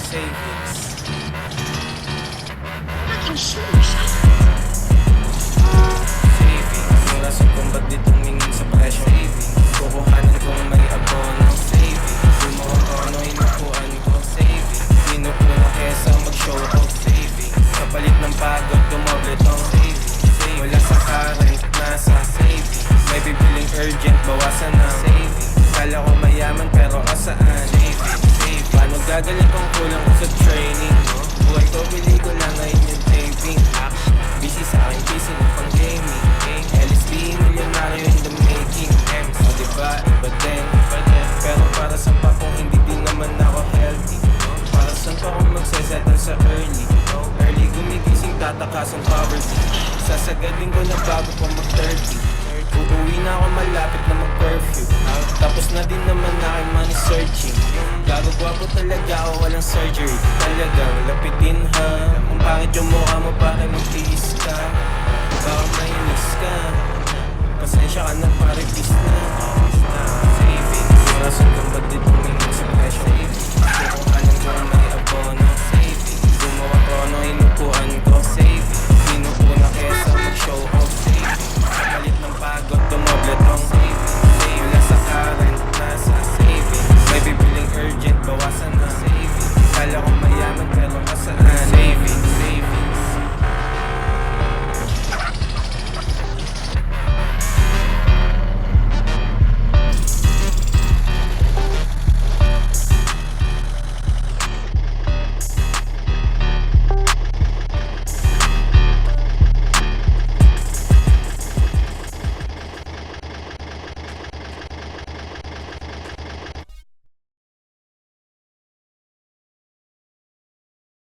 savings. Fucking shoes. Savings, yung rason kung ba't di tumingin sa presyo. Savings, kukuhanan kung may abono. Savings, yung mga tono inupuan ko. Savings, pinupuna kesa mag-show off. Savings, kapalit ng pagod, dumoble tong savings. Wala sa current, nasa savings. May bibiling urgent, bawasan na savings. Kala ko mayaman pero asaan? Savings, savings. Paano gagaling kung kulang ko sa training? Buhay ko, bili ko lang ngayon yung taping. Busy sa akin, busy na pang gaming. LSD, milyonaryo in the making. O diba, iba din. Pero para sa pa kung hindi din naman ako healthy. Para saan pa kung magsasettle sa early. Early gumigising, tatakasan poverty. Sasagadin ko na bago pa mag-30. Uuwi na ako malapit na mag-curfew. Tapos na din naman na aking money searching. Gagagwapo talaga ako, walang surgery. Talagang lapitin ha. Kung pangit yung mukha mo, pare mag-tiis ka. Baka mainis ka. Pasensya ka na, pare, please na. Saving, rason kang ba't di tumingin sa